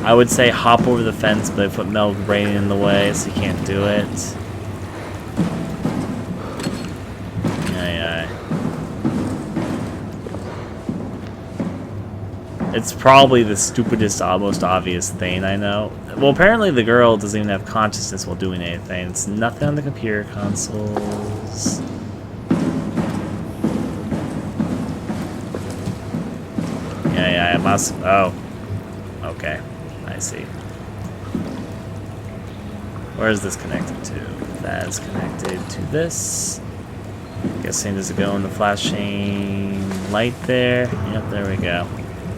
I would say hop over the fence, but I put metal grating in the way, so you can't do it. It's probably the stupidest, most obvious thing I know. Well, apparently the girl doesn't even have consciousness while doing anything. It's nothing on the computer consoles. Yeah, it must. Oh. Okay. I see. Where is this connected to? That is connected to this. Guessing does it go in the flashing light there? Yep, there we go.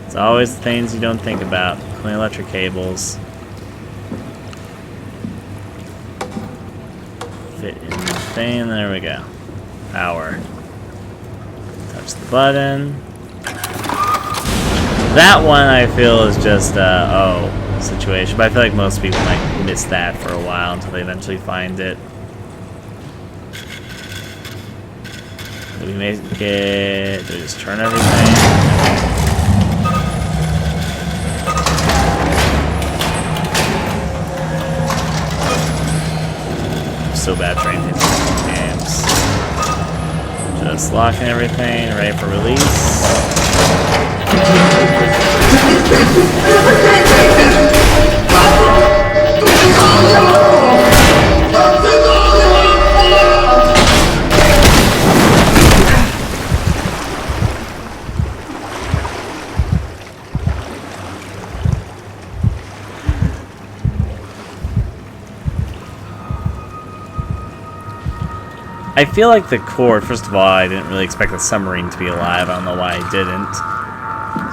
It's always the things you don't think about. Clean electric cables. Fit in the thing. There we go. Power. Touch the button. That one I feel is just a situation, but I feel like most people might miss that for a while until they eventually find it. Do we make it? Do we just turn everything? So bad trying these games. Just locking everything, ready for release. I feel like the core, first of all, I didn't really expect the submarine to be alive. I don't know why I didn't.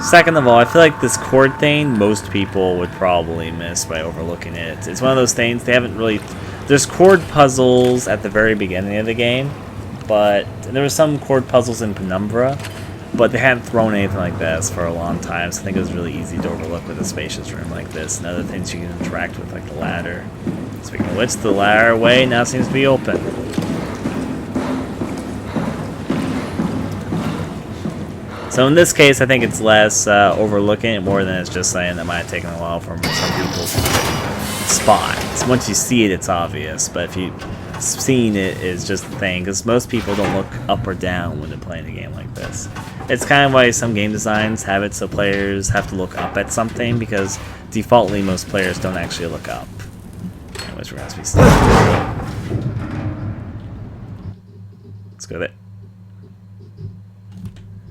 Second of all, I feel like this cord thing, most people would probably miss by overlooking it. It's one of those things, they haven't really... There's cord puzzles at the very beginning of the game, but there were some cord puzzles in Penumbra, but they hadn't thrown anything like this for a long time, so I think it was really easy to overlook with a spacious room like this, and other things you can interact with, like the ladder. Speaking of which, the ladder way now seems to be open. So in this case, I think it's less overlooking it more than it's just saying that might have taken a while for some people's spot. So once you see it, it's obvious. But if you've seen it, it's just the thing. Because most people don't look up or down when they're playing a game like this. It's kind of why some game designs have it so players have to look up at something. Because defaultly, most players don't actually look up. Anyways, we're going to be stuck. Let's go there.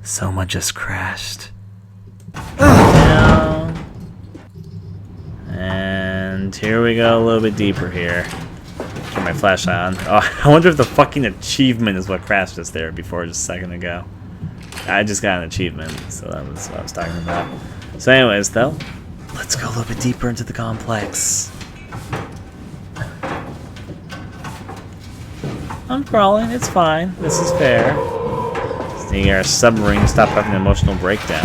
Soma just crashed. Down. And here we go a little bit deeper here. Turn my flashlight on. Oh, I wonder if the fucking achievement is what crashed us there before just a second ago. I just got an achievement, so that was what I was talking about. So anyways, though, let's go a little bit deeper into the complex. I'm crawling, it's fine. This is fair. Our submarine stop having an emotional breakdown.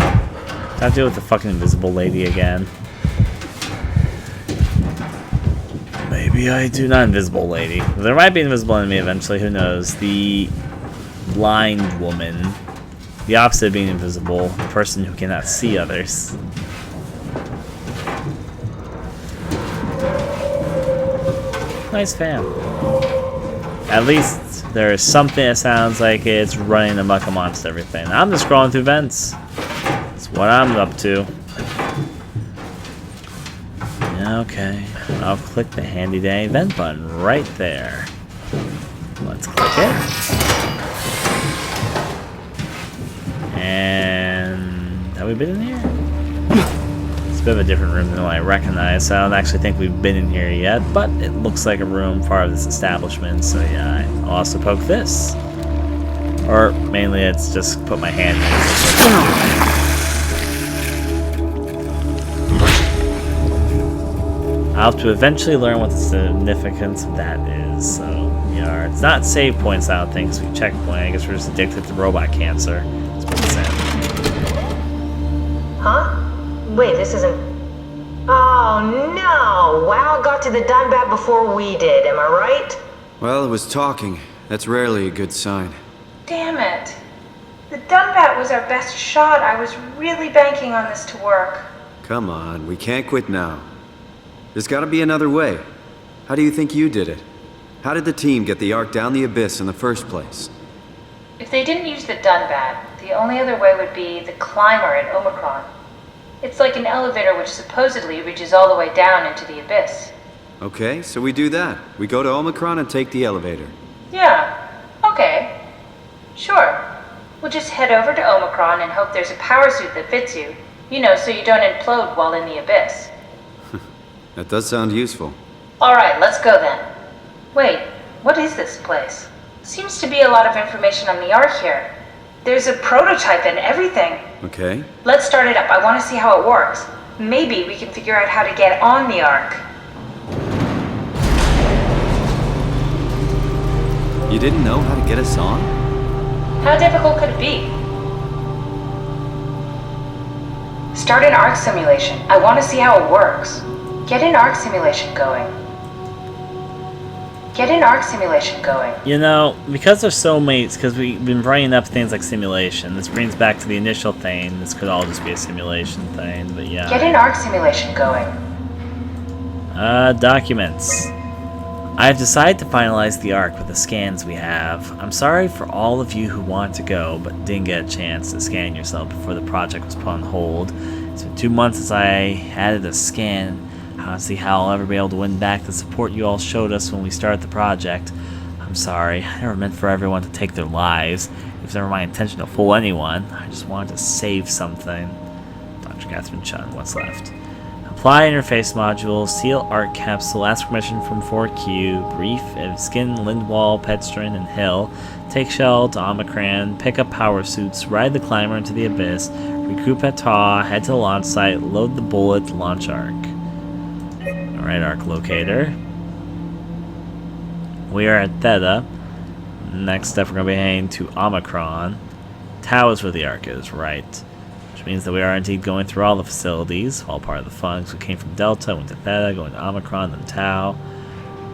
Time to deal with the fucking invisible lady again. Maybe I do. Not invisible lady. There might be an invisible enemy eventually, who knows. The blind woman. The opposite of being invisible. The person who cannot see others. Nice fan. At least there is something that sounds like it's running amok amongst everything. I'm just scrolling through vents. That's what I'm up to. Okay. I'll click the handy dandy vent button right there. Let's click it. And have we been in here? It's a bit of a different room than what I recognize, so I don't actually think we've been in here yet, but it looks like a room part of this establishment, so yeah, I'll also poke this. Or mainly it's just put my hand in. I'll have to eventually learn what the significance of that is, so yeah, it's not save points, I don't think, because we checkpoint. I guess we're just addicted to robot cancer. That's what it's saying. Huh? Wait, this isn't... Oh no! WoW got to the Dunbat before we did, am I right? Well, it was talking. That's rarely a good sign. Damn it. The Dunbat was our best shot. I was really banking on this to work. Come on, we can't quit now. There's gotta be another way. How do you think you did it? How did the team get the Ark down the abyss in the first place? If they didn't use the Dunbat, the only other way would be the climber at Omicron. It's like an elevator which supposedly reaches all the way down into the abyss. Okay, so we do that. We go to Omicron and take the elevator. Yeah, okay. Sure. We'll just head over to Omicron and hope there's a power suit that fits you. You know, so you don't implode while in the abyss. That does sound useful. Alright, let's go then. Wait, what is this place? Seems to be a lot of information on the Ark here. There's a prototype and everything. Okay. Let's start it up. I want to see how it works. Maybe we can figure out how to get on the Ark. You didn't know how to get us on? How difficult could it be? Start an ARK simulation. I want to see how it works. Get an ARK simulation going. Get an ARK simulation going. You know, because there's so many, because we've been bringing up things like simulation, this brings back to the initial thing. This could all just be a simulation thing, but yeah. Get an ARK simulation going. Documents. I have decided to finalize the ARK with the scans we have. I'm sorry for all of you who want to go, but didn't get a chance to scan yourself before the project was put on hold. It's been 2 months since I added a scan. I don't see how I'll ever be able to win back the support you all showed us when we started the project. I'm sorry, I never meant for everyone to take their lives. It was never my intention to fool anyone. I just wanted to save something. Dr. Catherine Chun, what's left? Apply interface module, seal ARK capsule, ask permission from 4Q, brief Skin, Lindwall, Petstrin, and Hill, take Shell to Omicron, pick up power suits, ride the climber into the abyss, recruit at PATHOS, head to the launch site, load the bullet, launch ARK. Alright, ARK locator. We are at Theta. Next step, we're going to be heading to Omicron. Tau is where the ARK is, right. Which means that we are indeed going through all the facilities, all part of the fun. So we came from Delta, went to Theta, going to Omicron, then Tau.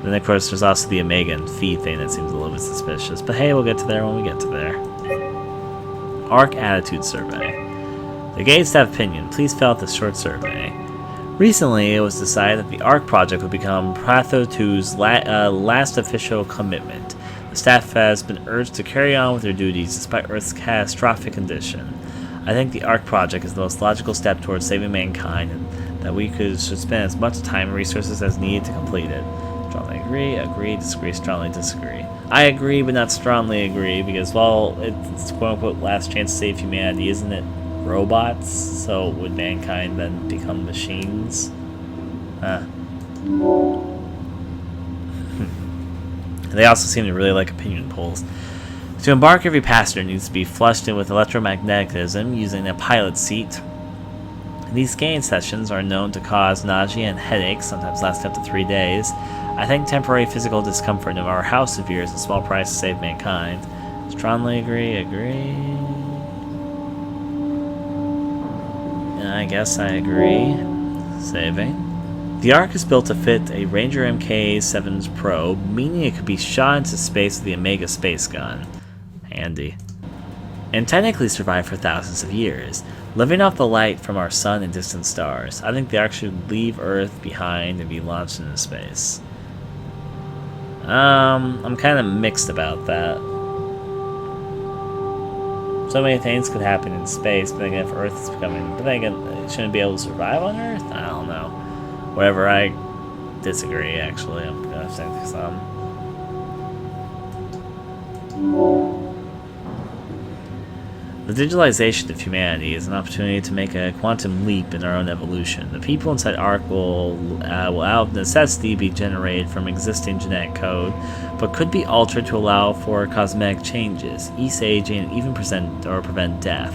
Then, of course, there's also the Omega and Phi thing that seems a little bit suspicious. But hey, we'll get to there when we get to there. ARK Attitude Survey. The Gates have opinion. Please fill out this short survey. Recently, it was decided that the ARK project would become PATHOS-II's last official commitment. The staff has been urged to carry on with their duties despite Earth's catastrophic condition. I think the ARK project is the most logical step towards saving mankind, and that we should spend as much time and resources as needed to complete it. Strongly agree, disagree, strongly disagree. I agree, but not strongly agree, because, well, it's quote-unquote last chance to save humanity, isn't it? Robots, so would mankind then become machines? They also seem to really like opinion polls. To embark, every passenger needs to be flushed in with electromagnetism using a pilot seat. These scanning sessions are known to cause nausea and headaches, sometimes last up to 3 days. I think temporary physical discomfort, no matter how severe, is a small price to save mankind. Strongly agree. I guess I agree. Saving. The ARK is built to fit a Ranger Mk7's probe, meaning it could be shot into space with the Omega space gun. Handy. And technically survive for thousands of years, living off the light from our sun and distant stars. I think the ARK should leave Earth behind and be launched into space. I'm kind of mixed about that. So many things could happen in space, but then again, if Earth is becoming... But then again, it shouldn't be able to survive on Earth? I don't know. Whatever, I disagree, actually. I'm going to think some. The digitalization of humanity is an opportunity to make a quantum leap in our own evolution. The people inside ARK will out of necessity be generated from existing genetic code, but could be altered to allow for cosmetic changes, ease aging, and even prevent death.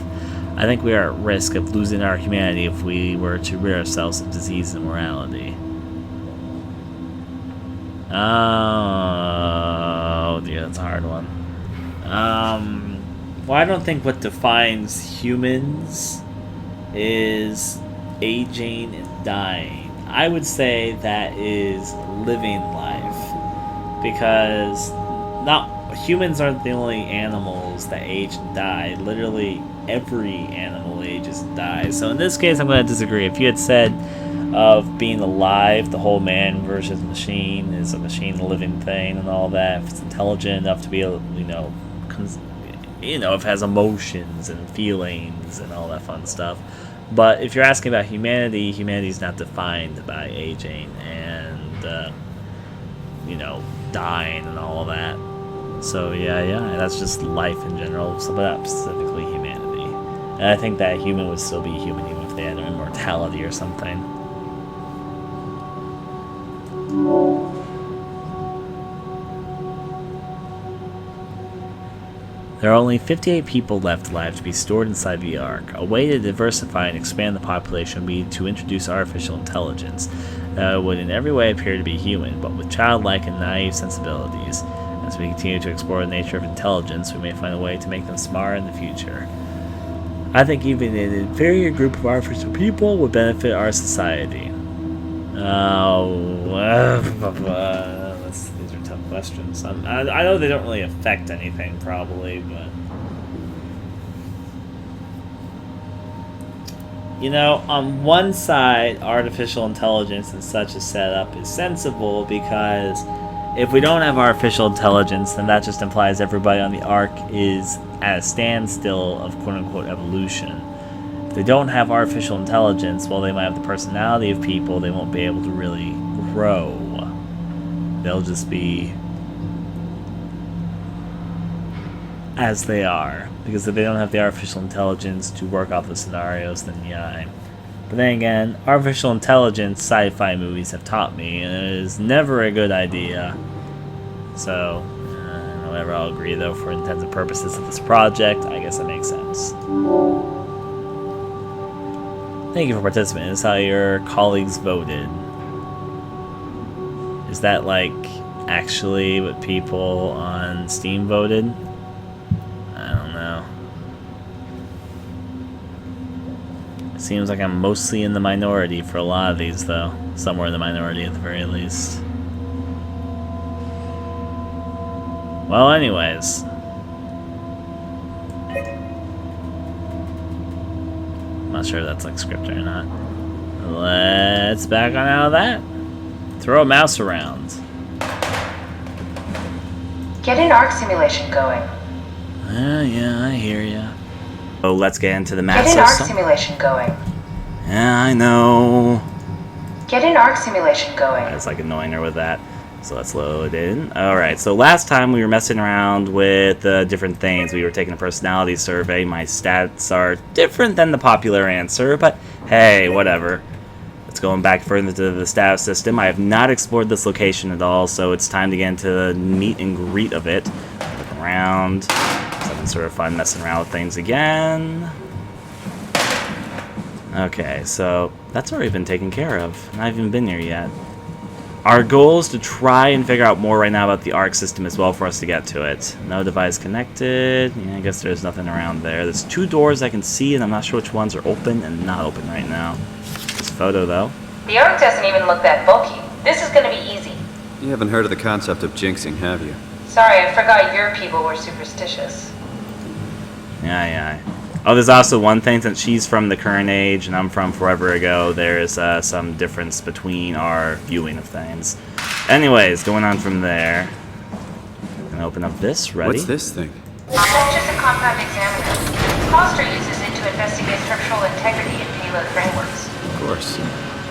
I think we are at risk of losing our humanity if we were to rid ourselves of disease and immorality. Oh dear, that's a hard one. Well, I don't think what defines humans is aging and dying. I would say that is living life, because humans aren't the only animals that age and die. Literally every animal ages and dies. So in this case, I'm going to disagree. If you had said of being alive. The whole man versus machine. Is a machine a living thing and all that? If it's intelligent enough to be, if it has emotions and feelings and all that fun stuff. But if you're asking about humanity, humanity's not defined by aging and dying and all that. So yeah, that's just life in general, but not specifically humanity. And I think that human would still be human even if they had immortality or something. There are only 58 people left alive to be stored inside the ARK. A way to diversify and expand the population would be to introduce artificial intelligence that would in every way appear to be human, but with childlike and naive sensibilities. As we continue to explore the nature of intelligence, we may find a way to make them smarter in the future. I think even an inferior group of artificial people would benefit our society. These are tough questions. I know they don't really affect anything, probably, but... on one side, artificial intelligence and such a setup is sensible because if we don't have artificial intelligence, then that just implies everybody on the ARK is at a standstill of quote-unquote evolution. If they don't have artificial intelligence, while they might have the personality of people, they won't be able to really grow. They'll just be as they are. Because if they don't have the artificial intelligence to work off the scenarios, then yeah. But then again, artificial intelligence sci-fi movies have taught me it is never a good idea. So, whatever, I'll agree though, for intents and purposes of this project, I guess that makes sense. Thank you for participating. This is how your colleagues voted. Is that like actually what people on Steam voted? I don't know. It seems like I'm mostly in the minority for a lot of these though. Somewhere in the minority at the very least. Well, anyways. I'm not sure if that's like scripted or not. Let's back on out of that. Throw a mouse around. Get an ARK simulation going. Yeah, I hear ya. Oh, let's get into the math Get an ARK system. simulation going. Yeah, I know. Get an ARK simulation going. It's like annoying her with that. So let's load in. Alright, so last time we were messing around with different things. We were taking a personality survey. My stats are different than the popular answer, but hey, whatever. Let's go back further to the status system. I have not explored this location at all, so it's time to get into the meet and greet of it. Look around. It's having sort of fun messing around with things again. Okay, so that's already been taken care of. I've not even been here yet. Our goal is to try and figure out more right now about the ARK system as well for us to get to it. No device connected. Yeah, I guess there's nothing around there. There's 2 doors I can see, and I'm not sure which ones are open and not open right now. This photo, though. The ARK doesn't even look that bulky. This is gonna be easy. You haven't heard of the concept of jinxing, have you? Sorry, I forgot your people were superstitious. Yeah. Oh, there's also one thing, since she's from the current age and I'm from forever ago, there's some difference between our viewing of things. Anyways, going on from there. Gonna open up this, ready? What's this thing? That's just a compound examiner. Foster uses it to investigate structural integrity in payload frameworks. Of course.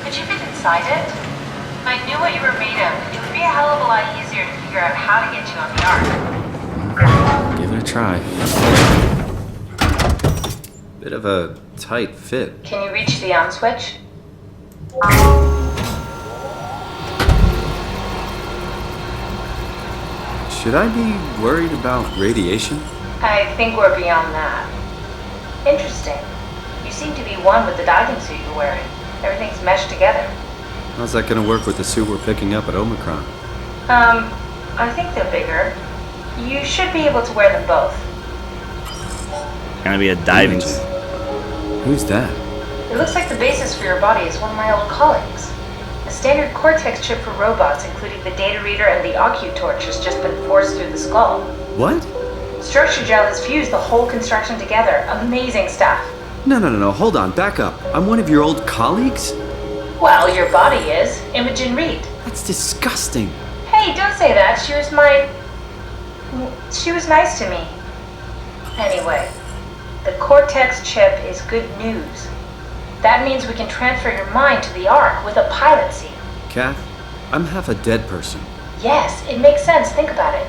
Could you fit inside it? If I knew what you were made of, it would be a hell of a lot easier to figure out how to get you on the ARK. Give it a try. Bit of a tight fit. Can you reach the on switch? Should I be worried about radiation? I think we're beyond that. Interesting. You seem to be one with the diving suit you're wearing. Everything's meshed together. How's that gonna work with the suit we're picking up at Omicron? I think they're bigger. You should be able to wear them both. Gonna be a diving. Who's that? It looks like the basis for your body is one of my old colleagues. A standard Cortex chip for robots, including the data reader and the OcuTorch, has just been forced through the skull. What? Structure gel has fused the whole construction together. Amazing stuff. No, hold on, back up. I'm one of your old colleagues? Well, your body is. Imogen Reed. That's disgusting. Hey, don't say that. She was nice to me. Anyway, the Cortex chip is good news. That means we can transfer your mind to the ARK with a pilot seat. Kath, I'm half a dead person. Yes, it makes sense. Think about it.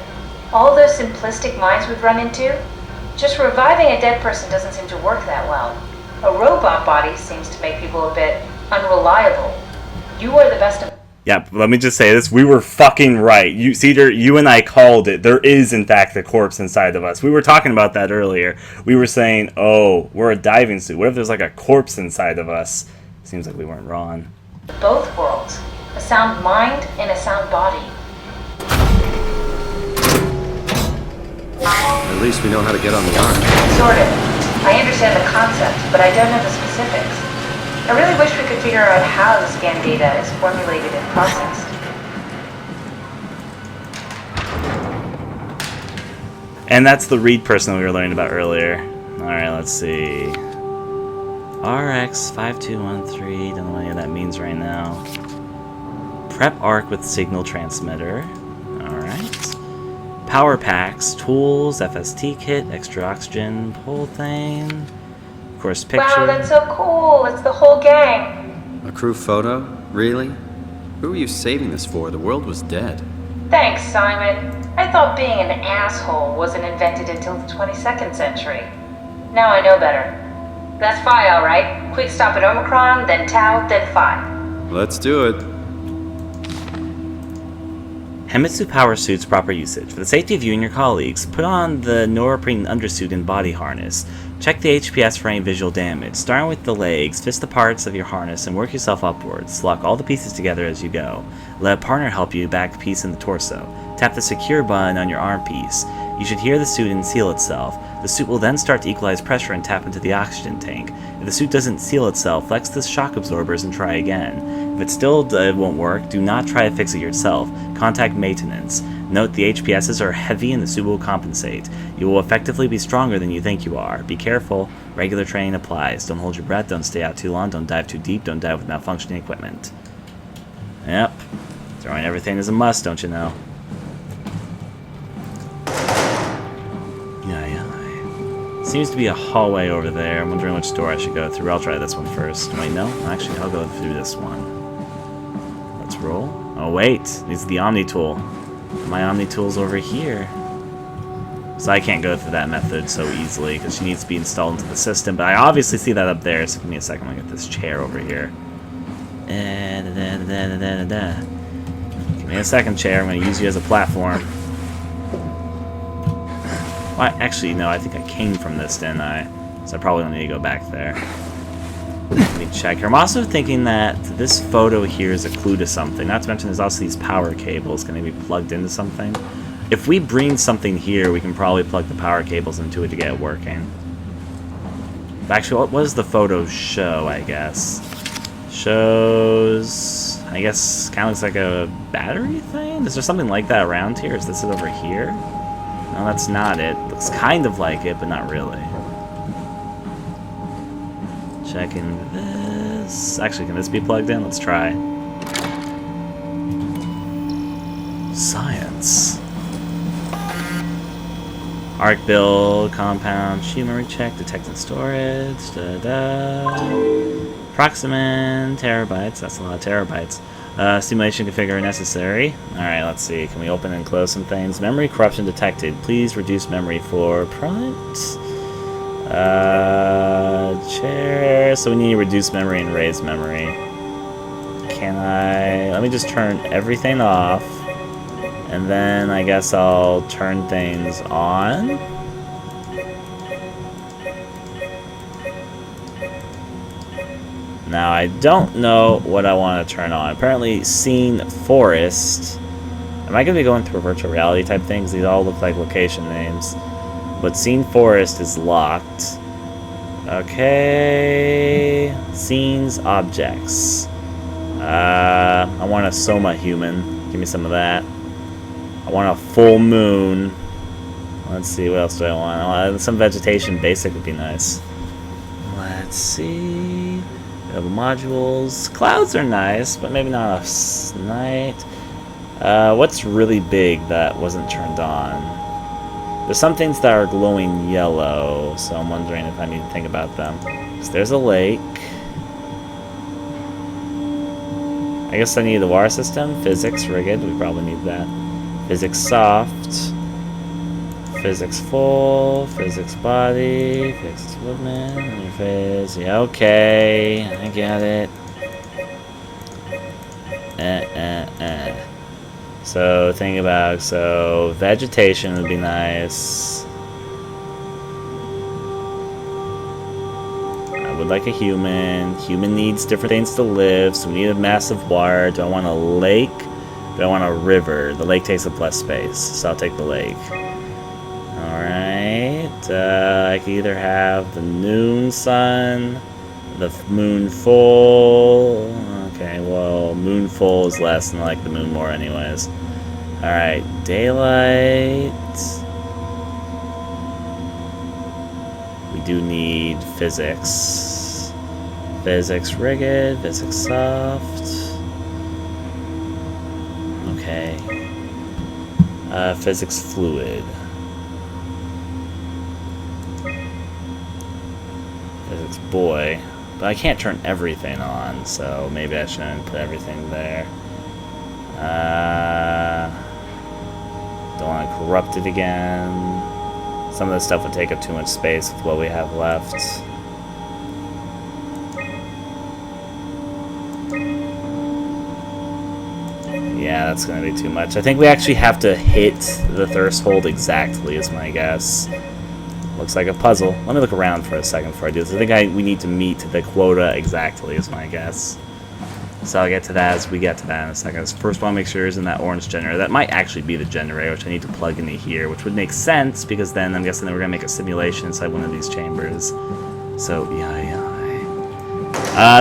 All those simplistic minds we've run into, just reviving a dead person doesn't seem to work that well. A robot body seems to make people a bit unreliable. You are the best of... Yeah, let me just say this. We were fucking right. Cedar, you and I called it. There is, in fact, a corpse inside of us. We were talking about that earlier. We were saying, oh, we're a diving suit. What if there's like a corpse inside of us? Seems like we weren't wrong. both worlds. A sound mind and a sound body. At least we know how to get on the ARK. Sort of. I understand the concept, but I don't know the specifics. I really wish we could figure out how the scan data is formulated and processed. And that's the read person we were learning about earlier. Alright, let's see. RX5213, don't know what any of that means right now. Prep ARK with signal transmitter. Alright. Power packs, tools, FST kit, extra oxygen, whole thing. Of course, picture. Wow, that's so cool! It's the whole gang! A crew photo? Really? Who were you saving this for? The world was dead. Thanks, Simon. I thought being an asshole wasn't invented until the 22nd century. Now I know better. That's Phi, alright. Quick stop at Omicron, then Tau, then Phi. Let's do it. Hemitsu power suits proper usage. For the safety of you and your colleagues, put on the neoprene undersuit and body harness. Check the HPS for any visual damage. Starting with the legs, fist the parts of your harness and work yourself upwards. Lock all the pieces together as you go. Let a partner help you back the piece in the torso. Tap the secure button on your arm piece. You should hear the suit and seal itself. The suit will then start to equalize pressure and tap into the oxygen tank. If the suit doesn't seal itself, flex the shock absorbers and try again. If it still won't work, do not try to fix it yourself. Contact maintenance. Note the HPSs are heavy and the suit will compensate. You will effectively be stronger than you think you are. Be careful. Regular training applies. Don't hold your breath, don't stay out too long, don't dive too deep, don't dive with malfunctioning equipment. Yep. Throwing everything is a must, don't you know? Seems to be a hallway over there. I'm wondering which door I should go through. I'll try this one first. Wait, no? Actually, I'll go through this one. Let's roll. Oh, wait. This is the Omni tool. My Omni tool's over here. So I can't go through that method so easily because she needs to be installed into the system. But I obviously see that up there, so give me a second. I'll get this chair over here. Give me a second, chair. I'm going to use you as a platform. Well, actually, no, I think I came from this, didn't I? So I probably don't need to go back there. Let me check here. I'm also thinking that this photo here is a clue to something. Not to mention there's also these power cables. Can they be plugged into something? If we bring something here, we can probably plug the power cables into it to get it working. But actually, what does the photo show, I guess? Shows... I guess kind of looks like a battery thing? Is there something like that around here? Is this it over here? No, that's not it. Looks kind of like it, but not really. Checking this. Actually, can this be plugged in? Let's try. Science. ARK build, compound, sheet memory check, detect and storage, Approximate terabytes, that's a lot of terabytes. Simulation configure necessary. Alright, let's see. Can we open and close some things? Memory corruption detected. Please reduce memory for prompt. Chair. So we need to reduce memory and raise memory. Can I... Let me just turn everything off. And then I guess I'll turn things on. Now, I don't know what I want to turn on. Apparently, Scene Forest. Am I going to be going through a virtual reality type things? These all look like location names. But Scene Forest is locked. Okay. Scenes, objects. I want a SOMA human. Give me some of that. I want a full moon. Let's see, what else do I want? Some vegetation basic would be nice. Let's see. Available modules. Clouds are nice, but maybe not a night. What's really big that wasn't turned on? There's some things that are glowing yellow, so I'm wondering if I need to think about them. So there's a lake. I guess I need the water system. Physics rigid, we probably need that. Physics soft. Physics full. Physics body. Physics movement. Interface. Yeah, okay. I get it. So think about, so vegetation would be nice. I would like a human. Human needs different things to live, so we need a massive water. Do I want a lake? Do I want a river? The lake takes up less space, so I'll take the lake. Alright, I can either have the noon sun, the moon full. Okay, well, moon full is less than I like the moon more anyways. Alright, daylight. We do need physics. Physics rigid, physics soft. Okay. Physics fluid. Physics boy. But I can't turn everything on, so maybe I shouldn't put everything there. Don't want to corrupt it again. Some of this stuff would take up too much space with what we have left. Yeah, that's going to be too much. I think we actually have to hit the thirst hold exactly, is my guess. Looks like a puzzle. Let me look around for a second before I do this. I think we need to meet the quota exactly, is my guess. So I'll get to that as we get to that in a second. First, I want to make sure it's in that orange generator. That might actually be the generator, which I need to plug into here, which would make sense, because then I'm guessing that we're going to make a simulation inside one of these chambers. So, yeah.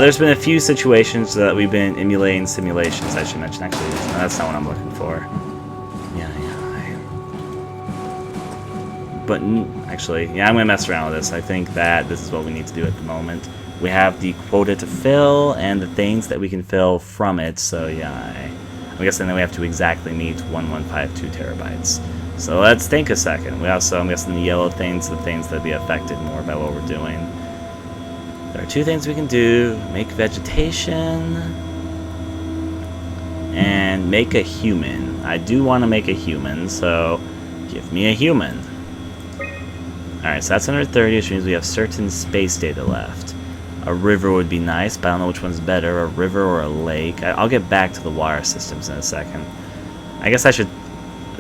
There's been a few situations that we've been emulating simulations, I should mention. Actually, no, that's not what I'm looking for. But actually, yeah, I'm going to mess around with this. I think that this is what we need to do at the moment. We have the quota to fill and the things that we can fill from it. So yeah, I'm guessing that we have to exactly meet 1152 terabytes. So let's think a second. We also, I'm guessing the yellow things, the things that be affected more by what we're doing. There are two things we can do: make vegetation and make a human. I do want to make a human, so give me a human. Alright, so that's 130, which means we have certain space data left. A river would be nice, but I don't know which one's better, a river or a lake. I'll get back to the water systems in a second. I guess I should,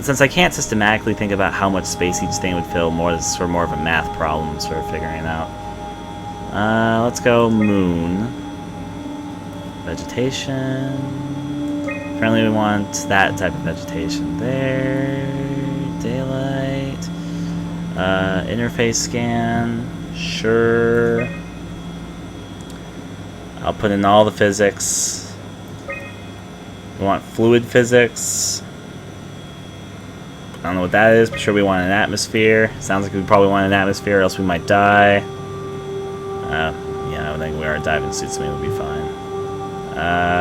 since I can't systematically think about how much space each thing would fill, this is sort of more of a math problem, sort of figuring out. Let's go moon. Vegetation. Apparently we want that type of vegetation there. Daylight. Interface scan. Sure. I'll put in all the physics. We want fluid physics. I don't know what that is, but sure we want an atmosphere. Sounds like we probably want an atmosphere, or else we might die. Yeah, I think we are diving suits, so we'll be fine.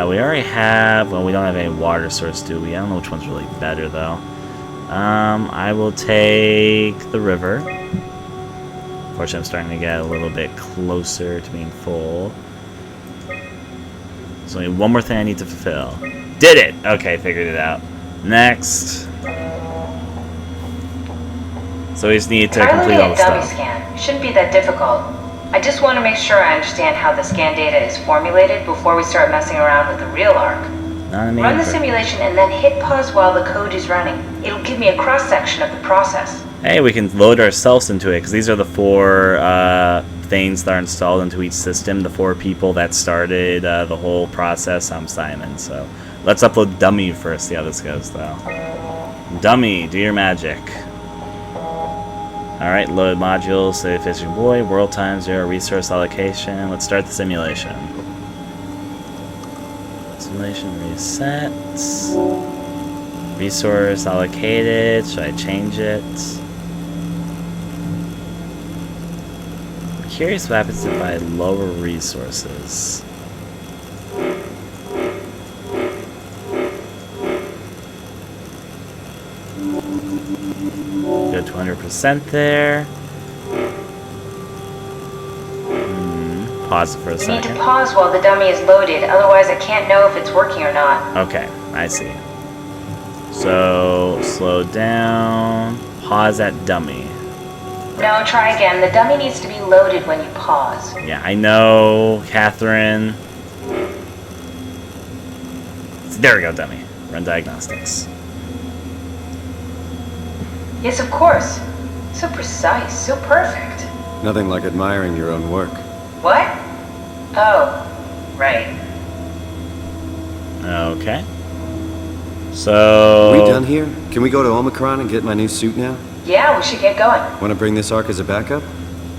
We already have, well, we don't have any water source, do we? I don't know which one's really better, though. I will take the river. Unfortunately, I'm starting to get a little bit closer to being full. There's only one more thing I need to fulfill. Did it! Okay, figured it out. Next. So we just need to complete all the stuff. Scan. Shouldn't be that difficult. I just want to make sure I understand how the scan data is formulated before we start messing around with the real ARK. Run the simulation and then hit pause while the code is running. It'll give me a cross-section of the process. Hey, we can load ourselves into it, because these are the 4 things that are installed into each system, the 4 people that started the whole process. I'm Simon, so let's upload Dummy first, see how this goes, though. Dummy, do your magic. Alright, load modules, say fishing boy, world time 0, resource allocation. Let's start the simulation. Simulation reset. Resource allocated. Should I change it? I'm curious what happens if I lower resources. Go to 100% there. Pause it for a We need second. to pause while the dummy is loaded, otherwise I can't know if it's working or not. Okay, I see. So, slow down. Pause at dummy. No, try again. The dummy needs to be loaded when you pause. Yeah, I know, Catherine. There we go, dummy. Run diagnostics. Yes, of course. So precise, so perfect. Nothing like admiring your own work. What? Oh, right. Okay. So... We done here? Can we go to Omicron and get my new suit now? Yeah, we should get going. Want to bring this ARK as a backup?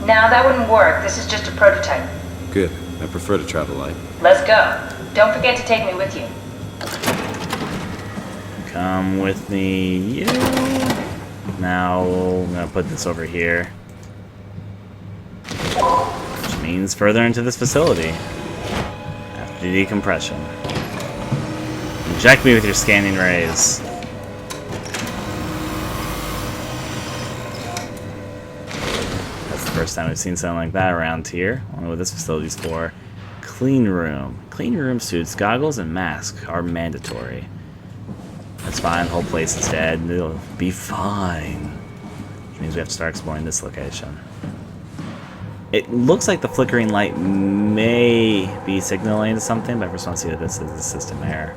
No, that wouldn't work. This is just a prototype. Good. I prefer to travel light. Let's go. Don't forget to take me with you. Come with me, you. Now, I'm gonna put this over here. Which means further into this facility. After decompression. Inject me with your scanning rays. That's the first time we've seen something like that around here. I don't know what this facility's for. Clean room. Clean room suits, goggles, and masks are mandatory. That's fine, the whole place is dead. It'll be fine. Which means we have to start exploring this location. It looks like the flickering light may be signaling to something, but I first want to see what this is, the system error.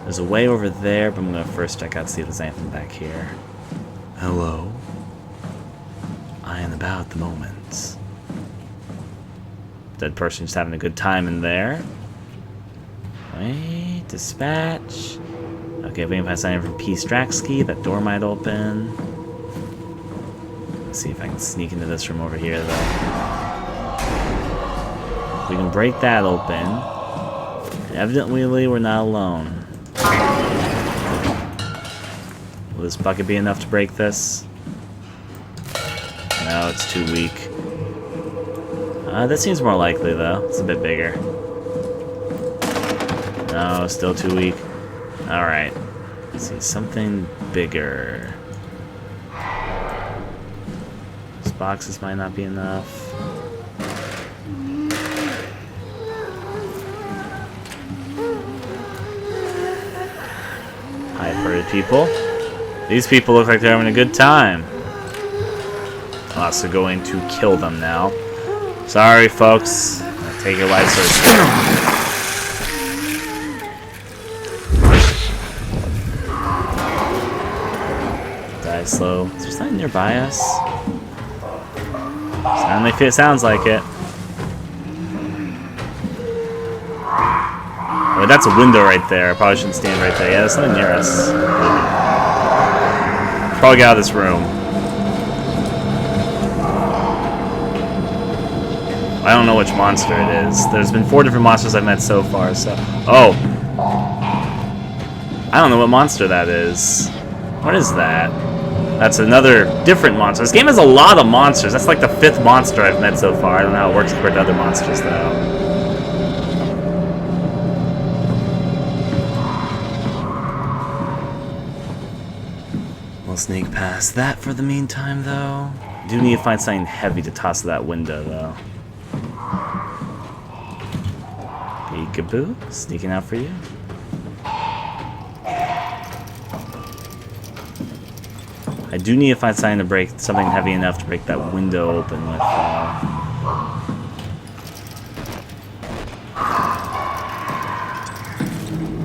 There's a way over there, but I'm going to first check out to see if there's anything back here. Hello? I am about the moment. Dead person just having a good time in there. Wait, dispatch. Okay, waiting if I sign in from P. Straksky, that door might open. Let's see if I can sneak into this room over here, though. We can break that open. And evidently, we're not alone. Will this bucket be enough to break this? No, it's too weak. That seems more likely, though. It's a bit bigger. No, still too weak. Alright. Let's see, something bigger. These boxes might not be enough. High-hearted people. These people look like they're having a good time. Also going to kill them now. Sorry, folks. I'll take your life source. Die slow. Is there something nearby us? It sounds like it. Oh, that's a window right there. I probably shouldn't stand right there. Yeah, there's something near us. Probably get out of this room. I don't know which monster it is. There's been 4 different monsters I've met so far, so... Oh! I don't know what monster that is. What is that? That's another different monster. This game has a lot of monsters. That's like the 5th monster I've met so far. I don't know how it works compared to other monsters, though. We'll sneak past that for the meantime, though. Do need to find something heavy to toss to that window, though. Peekaboo, sneaking out for you. I do need to find something to break, something heavy enough to break that window open with.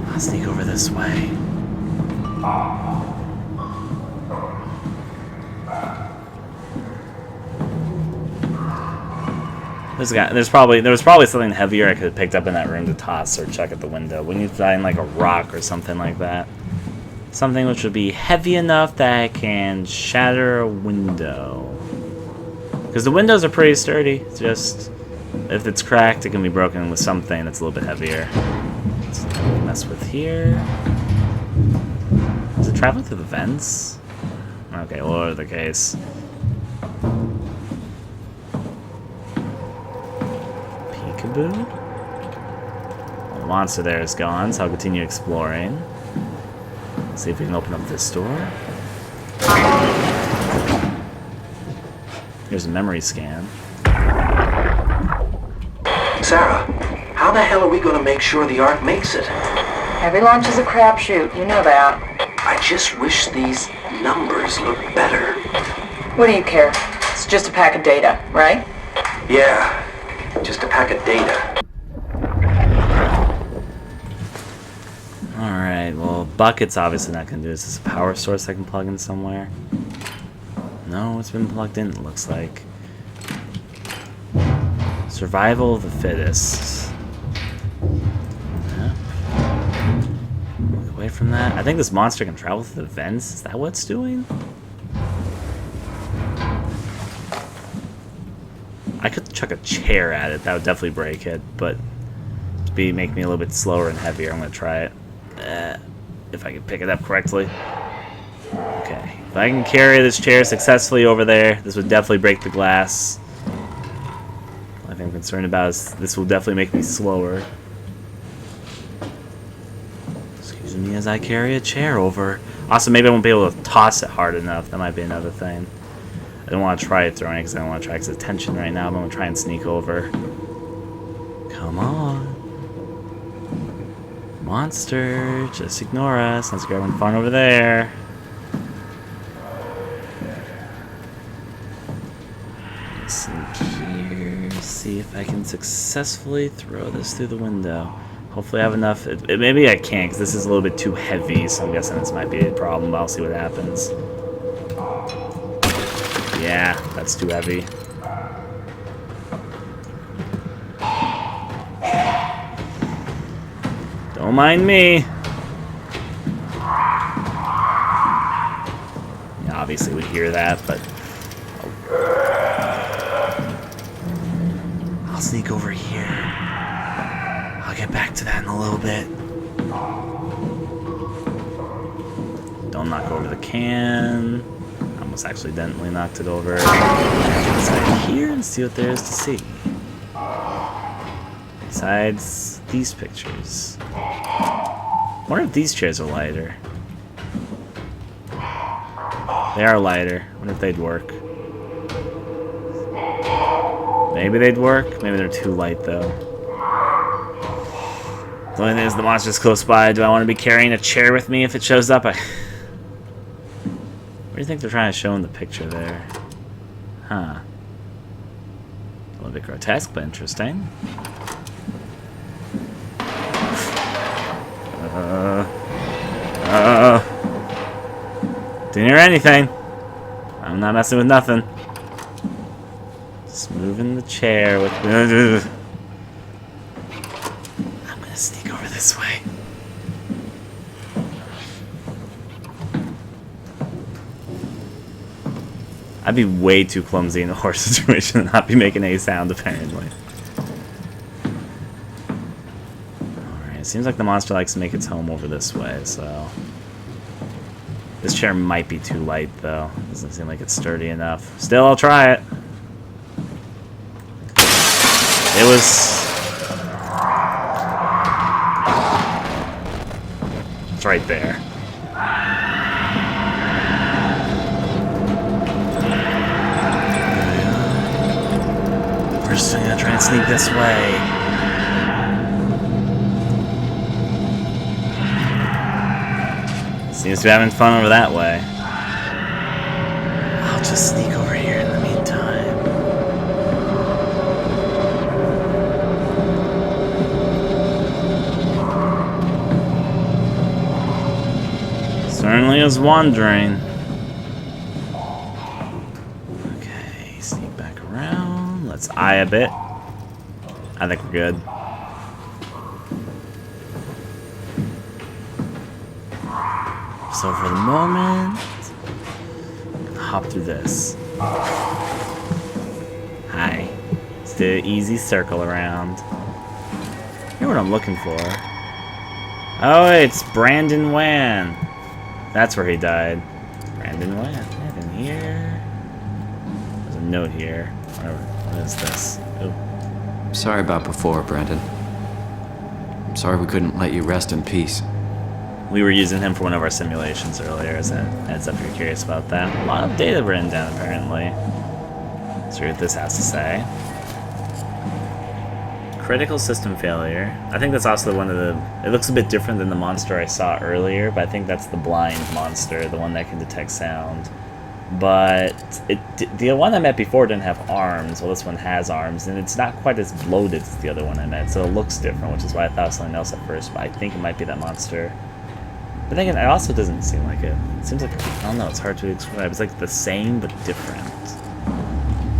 I'll sneak over this way. There was probably something heavier I could have picked up in that room to toss or chuck at the window. We need to find like a rock or something like that. Something which would be heavy enough that I can shatter a window. Because the windows are pretty sturdy. It's just, if it's cracked, it can be broken with something that's a little bit heavier. Let's mess with here. Is it traveling through the vents? Okay, well, whatever the case. Peekaboo. Well, the monster there is gone, so I'll continue exploring. See if we can open up this door. Here's a memory scan. Sarah, how the hell are we gonna make sure the ARK makes it? Every launch is a crapshoot, you know that. I just wish these numbers looked better. What do you care? It's just a pack of data, right? Yeah, just a pack of data. Alright, well, bucket's obviously not going to do this. Is this a power source I can plug in somewhere? No, it's been plugged in, it looks like. Survival of the fittest. Yep. Look away from that. I think this monster can travel through the vents. Is that what it's doing? I could chuck a chair at it. That would definitely break it, but to make me a little bit slower and heavier, I'm going to try it. If I can pick it up correctly. Okay. If I can carry this chair successfully over there, this would definitely break the glass. What I'm concerned about is this will definitely make me slower. Excuse me as I carry a chair over. Also, maybe I won't be able to toss it hard enough. That might be another thing. I don't want to try it throwing it because I don't want to attract his attention right now. But I'm going to try and sneak over. Come on. Monster, just ignore us. Let's go having fun over there. Sneak here. See if I can successfully throw this through the window. Hopefully I have enough. Maybe I can't because this is a little bit too heavy, so I'm guessing this might be a problem, but I'll see what happens. Yeah, that's too heavy. Don't mind me. Yeah, obviously we hear that, but I'll sneak over here. I'll get back to that in a little bit. Don't knock over the can. I almost accidentally knocked it over. Inside here and see what there is to see. Besides these pictures. I wonder if these chairs are lighter. They are lighter. I wonder if they'd work. Maybe they'd work. Maybe they're too light, though. The only thing is the monster's close by. Do I want to be carrying a chair with me if it shows up? What do you think they're trying to show in the picture there? Huh. A little bit grotesque, but interesting. Didn't hear anything. I'm not messing with nothing. Just moving the chair with. I'm gonna sneak over this way. I'd be way too clumsy in a horse situation and not be making any sound, apparently. Alright, it seems like the monster likes to make its home over this way, so. This chair might be too light, though. Doesn't seem like it's sturdy enough. Still, I'll try it. It was. It's right there. We're just gonna try and sneak this way. Seems to be having fun over that way. I'll just sneak over here in the meantime. Certainly is wandering. Okay, sneak back around. Let's eye a bit. I think we're good. So for the moment, hop through this. Hi. It's the easy circle around. You know what I'm looking for? Oh, it's Brandon Wan. That's where he died. Brandon Wan. Anything here? There's a note here. Whatever. What is this? Oh. Sorry about before, Brandon. I'm sorry we couldn't let you rest in peace. We were using him for one of our simulations earlier, as a heads up if you're curious about that. A lot of data written down, apparently. Let's see what this has to say. Critical system failure. I think that's also one of the... It looks a bit different than the monster I saw earlier, but I think that's the blind monster, the one that can detect sound. But the one I met before didn't have arms. Well, this one has arms, and it's not quite as bloated as the other one I met, so it looks different, which is why I thought it was something else at first, but I think it might be that monster. But then again, it also doesn't seem like it. It seems like, I don't know, it's hard to describe. It's like the same, but different.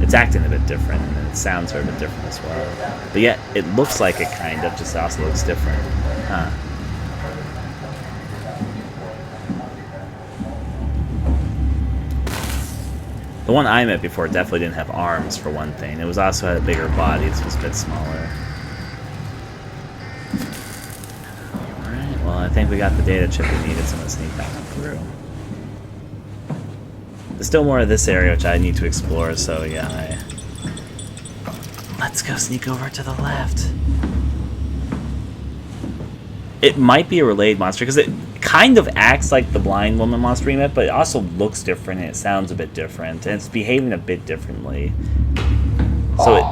It's acting a bit different, and it sounds a bit different as well. But yet, it looks like it kind of, just also looks different. Huh. The one I met before definitely didn't have arms, for one thing. It was also had a bigger body. This was a bit smaller. Alright, well, I think we got the data chip we needed, so let's sneak that one through. There's still more of this area which I need to explore, so yeah, let's go sneak over to the left. It might be a relayed monster, because it kind of acts like the blind woman monster we met, but it also looks different, and it sounds a bit different, and it's behaving a bit differently. So it...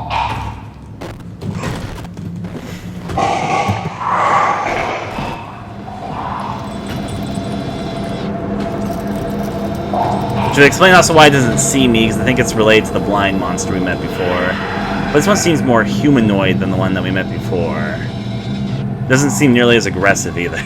Which would explain also why it doesn't see me, because I think it's related to the blind monster we met before. But this one seems more humanoid than the one that we met before. Doesn't seem nearly as aggressive either.